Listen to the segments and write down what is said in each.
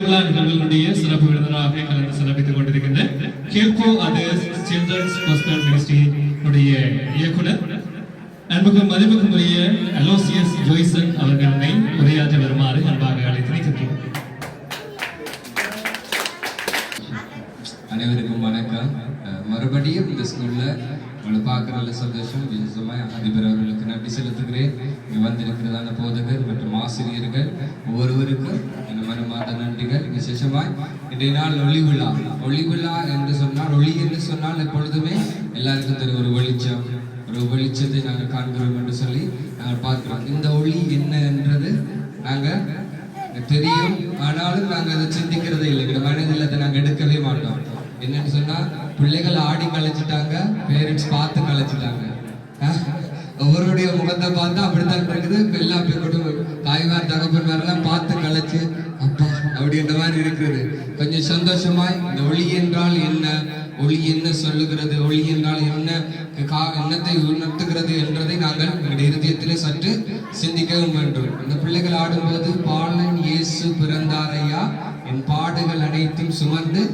நிகழ்வுகளுடைய சிறப்பு விருந்தினராக கலந்து சிறப்பித்துக் கொண்டிருக்கின்ற கேப்போ அதர்ஸ் சில்ட்ரன்ஸ் ஹாஸ்பிட்டல் மினிஸ்ட்ரி இயக்குனர் அன்புக்கும் மதிப்புக்கும் உரிய அலோசியஸ் ஜோய்சன் அவர்களை உரையாற்ற வருமாறு அன்பாக அழைத்திருக்கின்றோம். அனைவருக்கும் வணக்கம். மறுபடியும் இந்த ஸ்கூல்ல உங்களை பார்க்கறதுல சந்தோஷம். விசேஷமாக அதிபர் அவர்களுக்கு நன்றி செலுத்துகிறேன். இங்கே வந்திருக்கிறதான போதகர் மற்றும் ஆசிரியர்கள் ஒவ்வொருவருக்கும் என் மனமார்ந்த நன்றிகள். விசேஷமாய் இன்றைய நாள் ஒளி விழா என்று சொன்னால், ஒளி என்று சொன்னால் எப்பொழுதுமே எல்லாருக்கும் தெரியும், ஒரு வெளிச்சத்தை நாங்கள் காண்கிறோம் என்று சொல்லி நாங்கள் பார்க்கிறோம். இந்த ஒளி என்ன என்றது நாங்கள் தெரியும், ஆனாலும் நாங்கள் அதை சிந்திக்கிறதே இல்லை. இந்த மனதில் அதை நாங்கள் எடுக்கவே மாட்டோம். என்னன்னு சொன்னா, பிள்ளைகள் ஆடி கலைச்சிட்டாங்க, பேரண்ட்ஸ் பார்த்து கலைச்சிட்டாங்க. ஒவ்வொருடைய முகத்தை பார்த்தா அப்படித்தான் இருக்குது. எல்லா குடும்பம் தாய்மார் தகப்பன்மாரெல்லாம் பார்த்து கலைச்சு அப்பா அப்படின்ற மாதிரி இருக்குது. கொஞ்சம் சந்தோஷமாய் இந்த ஒளி என்றால் என்ன, ஒளி என்ன சொல்லுகிறது, ஒளி என்றால் என்னத்தை உணர்த்துகிறது என்றதை நாங்கள் எங்களுடைய இருதயத்திலே சற்று சிந்திக்கவும் வேண்டும். இந்த பிள்ளைகள் ஆடும்போது பாலன் இயேசு பிறந்தாரையா, என் பாடுகள் அனைத்தும் சுமந்து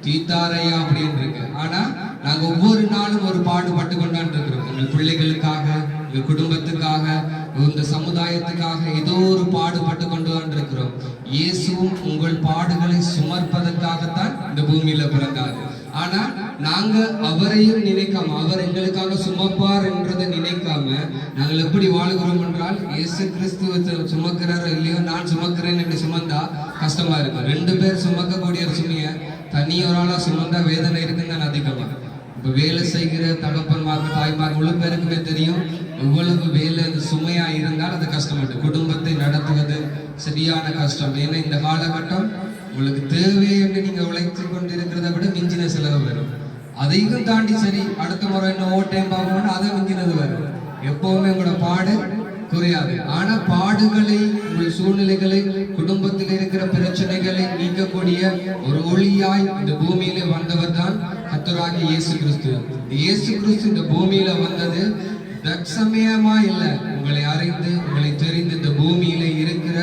தீத்தாரையா அப்படின்னு இருக்கு. ஆனா நாங்க ஒவ்வொரு நாளும் ஒரு பாடுபட்டு கொண்டாண்டு இருக்கிறோம். எங்கள் பிள்ளைகளுக்காக, எங்கள் குடும்பத்துக்காக, இந்த சமுதாயத்துக்காக ஏதோ ஒரு பாடுபட்டு கொண்டு இருக்கிறோம். இயேசுவும் உங்கள் பாடுகளை சுமர்ப்பதற்காகத்தான் இந்த பூமியில பிறந்தார். ஆனா நாங்க அவரையும் நினைக்காம, அவர் எங்களுக்காக சுமப்பார் என்றதை நினைக்காம நாங்கள் எப்படி வாழுகிறோம் என்றால், இயேசு கிறிஸ்துவ சுமக்கிறாரோ இல்லையோ, நான் சுமக்கிறேன் என்று சுமந்தா கஷ்டமா இருக்கும். 2 பேர் சுமக்கக்கூடிய சுமைய தனியொராளா சுமந்தா வேதனை இருக்குன்னு அதிகமா. இப்ப வேலை செய்கிற தகப்பன்மார்கள், தாய்மார்கள் முழு பேருக்குமே தெரியும் எவ்வளவு வேலை சுமையா இருந்தால் அது கஷ்டப்பட்டு குடும்பத்தை நடத்துவது சரியான கஷ்டம். ஏன்னா இந்த காலகட்டம் உங்களுக்கு தேவை என்று நீங்க உழைத்து கொண்டிருக்கிறத விட மிஞ்சின செலவு வரும். அதையும் தாண்டி சரி அடுத்த முறை என்ன ஓட்டையும் பார்க்கணும்னு அதை மிஞ்சினது வரும். எப்பவுமே உங்களோட பாடு குறையாது. ஆனா பாடுகளை, உங்கள் சூழ்நிலைகளை, குடும்பத்தில் இருக்கிற பிரச்சனைகளை நீக்கக்கூடிய ஒரு ஒளியாய் இந்த பூமியில வந்தவர் தான் கர்த்தராகிய இயேசு கிறிஸ்து. இயேசு கிறிஸ்து இந்த பூமியில வந்தது தற்சமயமா இல்லை. உங்களை அறிந்து, உங்களை தெரிந்து இந்த பூமியில இருக்கிற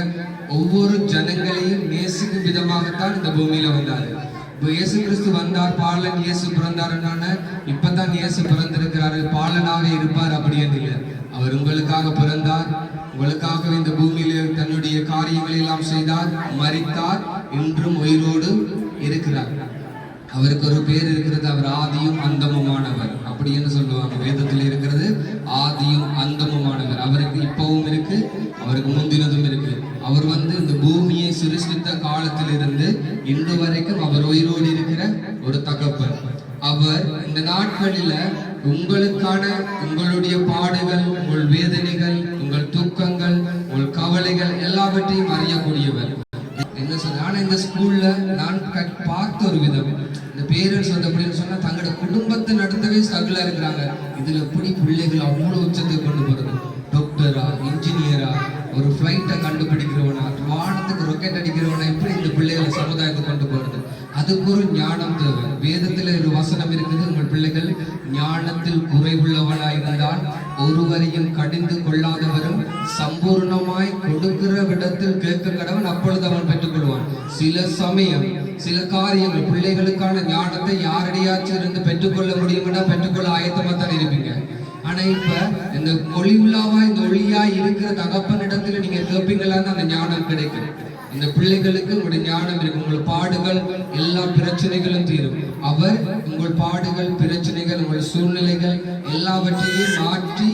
ஒவ்வொரு ஜனங்களையும் நேசிக்கும் விதமாகத்தான் இந்த பூமியில வந்தாரு. இப்போ இயேசு கிறிஸ்து வந்தார், பாலன் இயேசு பிறந்தாருன்னா இப்பதான் இயேசு பிறந்திருக்கிறாரு, பாலனாக இருப்பார் அப்படின்னு இல்லை. அவர் உங்களுக்காக பிறந்தார், உங்களுக்காக இந்த பூமியில தன்னுடைய காரியங்களை எல்லாம் செய்தார், மரித்தார், இன்றும் உயிரோடு இருக்கிறார். அவருக்கு ஒரு பேர் இருக்கிறது, அவர் ஆதியும் அந்தமுமானவர் அப்படின்னு சொல்லுவாங்க. வேதத்தில் இருக்கிறது ஆதியும் அந்தமுமானவர். அவருக்கு இப்பவும் இருக்கு, அவருக்கு முந்தினதும் இருக்கு. அவர் இந்த பூமியை சிருஷ்டித்த காலத்தில் இருந்து இன்று வரைக்கும் அவர் உயிரோடு இருக்கிற ஒரு தகப்பன். அவர் இந்த நாட்களில உங்களுக்கான உங்களுடைய பாடுகள், உங்கள் வேதனைகள், உங்கள் துக்கங்கள், உங்கள் கவலைகள் எல்லாவற்றையும் அறியக்கூடியவர். என்ன சொல்ல, ஆனா இந்த ஸ்கூல்ல நான் பார்த்த ஒரு விதம், இந்த பேரண்ட்ஸ் அப்படின்னு சொன்னா தங்களோட குடும்பத்தை நடத்தவே ஸ்ட்ரகிளா இருக்கிறாங்க. இதுல எப்படி பிள்ளைகள் அவ்வளவு உச்சத்துக்கு கொண்டு போறது, டாக்டரா, இன்ஜினியரா, ஒரு ஃபிளைட்டை கண்டுபிடிக்கிறவனா, வானத்துக்கு ரொக்கெட் அடிக்கிறவனா, எப்படி இந்த பிள்ளைகளை சமுதாயத்தை கொண்டு போறது? அதுக்கு ஒரு ஞானம் தேவை. வேதத்துல ஒரு வசனம் இருக்குது, உங்கள் பிள்ளைகள் ஞானத்தில் குறைவுள்ளவனாய் இருந்தால் ஒருவரையும் கடிந்து கொள்ளாதவரும் சம்பூர்ணமாய் கொடுக்கிற விடத்தில் கேட்க கடவன், அப்பொழுது அவன் பெற்றுக்கொள்வான். சில சமயம் சில காரியங்கள் பிள்ளைகளுக்கான ஞானத்தை யாரடியாச்சும் இருந்து பெற்றுக்கொள்ள முடியும்னா பெற்றுக்கொள்ள ஆயத்தமா தான் இருப்பீங்க. ஆனா இப்ப இந்த ஒளி விழாவா, இந்த ஒளியா இருக்கிற தகப்பனிடத்துல நீங்க கேட்பீங்களான்னு அந்த ஞானம் கிடைக்கும். இந்த பிள்ளைகளுக்கு உங்களுடைய ஞானம் இருக்கு. உங்கள் பாடுகள் எல்லா பிரச்சனைகளும் தீரும். அவர் உங்கள் பாடுகள், பிரச்சனைகள், உங்கள் சூழ்நிலைகள் எல்லாவற்றையும் மாற்றி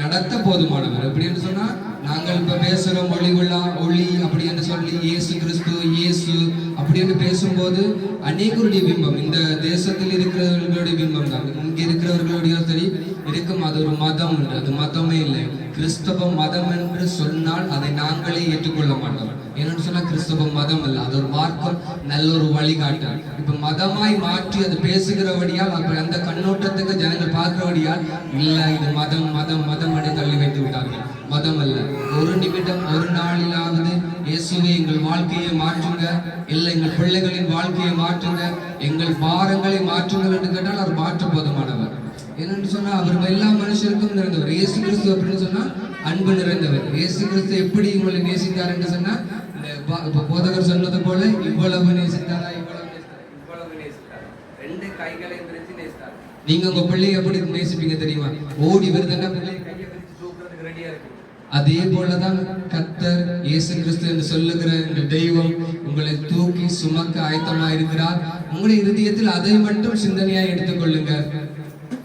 நடத்த போதுமானவர். எப்படின்னு சொன்னா, நாங்கள் இப்ப பேசுறோம் ஒளி விழா, ஒளி அப்படின்னு சொல்லி இயேசு கிறிஸ்து, இயேசு அப்படின்னு பேசும்போது அநேகருடைய பிம்பம், இந்த தேசத்தில் இருக்கிறவர்களுடைய பிம்பம் தான். இங்க இருக்கிறவர்களுடைய சரி இருக்கும். அது ஒரு மதம் உண்டு, அது மதமே இல்லை. கிறிஸ்தவ மதம் என்று சொன்னால் அதை நாங்களே ஏற்றுக்கொள்ள மாட்டோம். என்னன்னு சொன்னா கிறிஸ்தவ மதம் அல்ல, அது ஒரு மார்க்கம், நல்ல ஒரு வழிகாட்டல். இப்ப மதமாய் மாற்றி அது பேசுகிறபடியால், அப்ப அந்த கண்ணோட்டத்துக்கு ஜனங்கள் பார்க்கிறபடியால் இல்ல இது மதம் மதம் மதம் என்று தள்ளி வைத்து விட்டார்கள். மதம் அல்ல. ஒரு நிமிடம், ஒரு நாளிலாவது இயேசுவை எங்கள் வாழ்க்கையை மாற்றுங்க, இல்லை எங்கள் பிள்ளைகளின் வாழ்க்கையை மாற்றுங்க, எங்கள் பாரங்களை மாற்றுங்கள் என்று கேட்டால் அவர் மாற்ற போதுமானவர். என்னன்னு சொன்னா, அவர் எல்லா மனுஷருக்கும் நிறைந்தவர். இயேசு கிறிஸ்து அப்படின்னு சொன்னா அன்பு நிறைந்தவர். இயேசு கிறிஸ்து எப்படி உங்களை நேசித்தார் என்று சொன்னா, இப்ப போதகர் சொன்னது போல இவ்வளவு நேசித்தாரா, இவ்வளவு நேசித்தாரா, ரெண்டு கைகளையும் பிரிச்சு நேசித்தாரா. நீங்க உங்க பிள்ளைய எப்படி நேசிப்பீங்க தெரியுமா? ஓடி வருதுன்னா பிள்ளைய கையை பிரிச்சு தூக்குறதுக்கு ரெடியா இருக்கு. அதே போலதான் கர்த்தர் இயேசு கிறிஸ்து என்று சொல்லுகிற இந்த தெய்வம் உங்களை தூக்கி சுமக்க ஆயத்தமா இருக்கிறார். உங்களுடைய இருதயத்தில் அதை மட்டும் சிந்தனையாய் எடுத்துக்கொள்ளுங்க.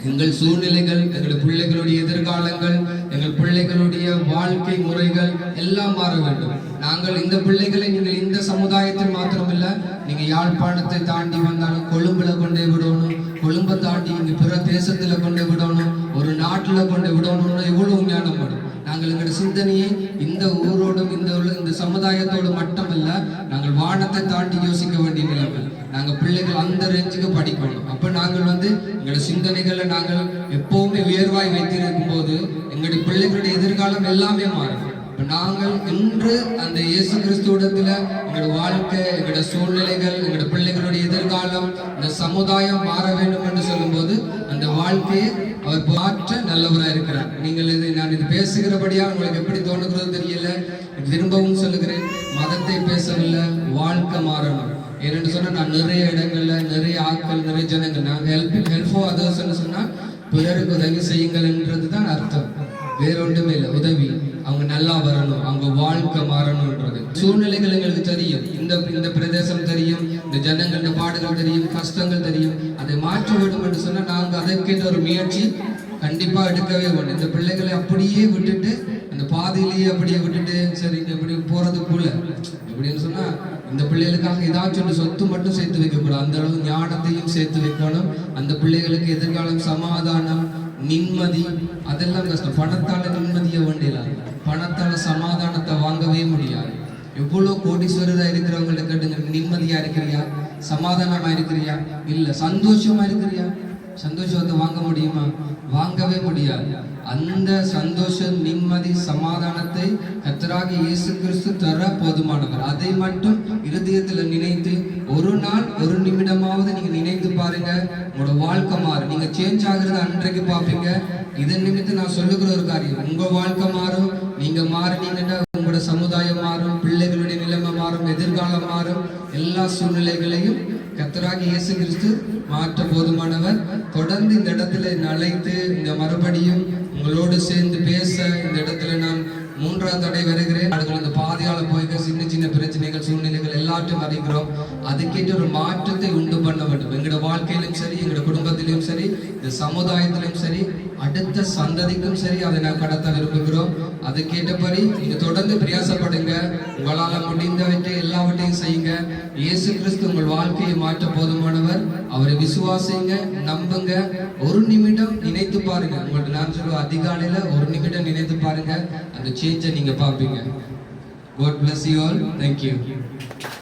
எங்கள் சூழ்நிலைகள், எங்கள் பிள்ளைகளுடைய எதிர்காலங்கள், எங்கள் பிள்ளைகளுடைய வாழ்க்கை முறைகள் எல்லாம் மாற வேண்டும். நாங்கள் இந்த பிள்ளைகளை நீங்கள் இந்த சமுதாயத்தில் மாத்திரமில்ல, நீங்க யாழ்ப்பாணத்தை தாண்டி வந்தாலும் கொழும்புல கொண்டே விடணும், கொழும்பை தாண்டி இங்க பிற தேசத்துல கொண்டு விடணும், ஒரு நாட்டுல கொண்டு விடணும்னு எவ்வளவு ஞானம் வரும். நாங்கள் எங்களுடைய சிந்தனையை இந்த ஊரோடும் இந்த சமுதாயத்தோடு மட்டுமல்ல, நாங்கள் வானத்தை தாண்டி யோசிக்க வேண்டிய நிலைமை. நாங்கள் பிள்ளைகள் அந்த ரேஞ்சுக்கு படிக்கணும். அப்ப நாங்கள் எங்களுடைய சிந்தனைகளை நாங்கள் எப்பவுமே உயர்வாய் வைத்திருக்கும் போது எங்களுடைய பிள்ளைகளுடைய எதிர்காலம் எல்லாமே மாறும். நாங்கள் இன்று அந்த இயேசு கிறிஸ்துவிடத்துல எங்களுடைய வாழ்க்கை, எங்களுடைய சூழ்நிலைகள், எங்களுடைய பிள்ளைகளுடைய எதிர்காலம், இந்த சமுதாயம் மாற வேண்டும் என்று சொல்லும் போது அந்த வாழ்க்கையை அவர் மாற்ற நல்லவராக இருக்கிறார். நீங்கள் நான் இது பேசுகிறபடியா உங்களுக்கு எப்படி தோணுகிறது தெரியல. திரும்பவும் சொல்லுகிறேன், மதத்தை பேசவில்லை, வாழ்க்கை மாறணும். ஏன்னு சொன்னா நான் நிறைய இடங்கள்ல நிறைய ஆட்கள், நிறைய ஜனங்கள் நாங்கள் ஹெல்ப் ஃபார் அதர்ஸ் சொன்னா பிறருக்கு உதவி செய்யுங்கள் என்றதுதான் அர்த்தம். வேற ஒன்றுமே இல்லை. உதவி, அவங்க நல்லா வரணும், அவங்க வாழ்க்கை மாறணும்ன்றது. சூழ்நிலைகள் எங்களுக்கு தெரியும், இந்த பிரதேசம் தெரியும், இந்த ஜனங்கள பாடுகள் தெரியும், கஷ்டங்கள் தெரியும். அதை மாற்ற வேண்டும் என்று சொன்னா நாங்க அதற்கென்ற ஒரு முயற்சி கண்டிப்பா எடுக்கவே வேண்டும். இந்த பிள்ளைகளை அப்படியே விட்டுட்டு அந்த பாதையிலேயே அப்படியே விட்டுட்டு சரி இப்படி போறதுக்குள்ள எப்படின்னு சொன்னா இந்த பிள்ளைகளுக்காக ஏதாச்சும் சொத்து மட்டும் சேர்த்து வைக்க கூடாது. அந்த அளவு ஞானத்தையும் சேர்த்து வைக்கணும். அந்த பிள்ளைகளுக்கு எதிர்காலம் சமாதானம், நிம்மதி, அதெல்லாம் கஷ்டம். பணத்தால நிம்மதியை வேண்டியல, பணத்தால சமாதானத்தை வாங்கவே முடியாது. எவ்வளவு கோடீஸ்வரரா இருக்கிறவங்களை கேட்டுங்க, நிம்மதியா இருக்கிறியா, சமாதானமா இருக்கிறியா, இல்ல சந்தோஷமா இருக்கிறியா? சந்தோஷத்தை வாங்க முடியுமா? வாங்கவே முடியாது. அந்த சந்தோஷம், நிம்மதி, சமாதானத்தை கர்த்தராகிய இயேசு கிறிஸ்து தர போதுமானவர். அதை மட்டும் இருதயத்துல நினைத்து ஒரு நாள் ஒரு நிமிடமாவது நீங்க நினைத்து பாருங்க, உங்களோட வாழ்க்கை மாறும். நீங்க சேஞ்ச் ஆகுறத அன்றைக்கு பார்ப்பீங்க. இதன் நிமித்தம் நான் சொல்லுகிற ஒரு காரியம், உங்க வாழ்க்கை மாறும். நீங்க மாறினீங்கன்னா உங்களோட சமுதாயம் மாறும், பிள்ளைகளுடைய நிலைமை மாறும், எதிர்காலம் மாறும். எல்லா சூழ்நிலைகளையும் கர்த்தராகிய இயேசு கிறிஸ்து மாற்ற போதுமானவர். தொடர்ந்து இந்த இடத்துல அழைத்து இந்த மறுபடியும் உங்களோடு சேர்ந்து பேச இந்த இடத்துல நான் 3ஆம் தடவை வருகிறேன். இந்த பாதையால போய்க்க சின்ன சின்ன பிரச்சனைகள், சூழ்நிலைகள் எல்லாத்தையும் வருகிறோம். அதுக்கேற்ற ஒரு மாற்றத்தை உண்டு பண்ண வேண்டும். எங்களோட வாழ்க்கையிலும் சரி, எங்களோட குடும்பத்திலும் சரி, இந்த சமுதாயத்திலும் சரி, அடுத்த சந்ததிக்கும் சரி, அதை நான் கடத்த விரும்புகிறோம். அதுக்கேற்றபடி நீங்க தொடர்ந்து பிரயாசப்படுங்க. உங்களால முடிந்தவற்றை எல்லாவற்றையும் செய்யுங்க. இயேசு கிறிஸ்து உங்கள் வாழ்க்கையை மாற்ற போதுமானவர். அவரை விசுவாசிங்க, நம்புங்க. ஒரு நிமிடம் நினைத்து பாருங்க. உங்கள்ட்ட நான் சொல்லுவேன், அதிகாலையில ஒரு நிமிடம் நினைத்து பாருங்க, அந்த சேஞ்சை நீங்க பார்ப்பீங்க. God bless you all. Thank you.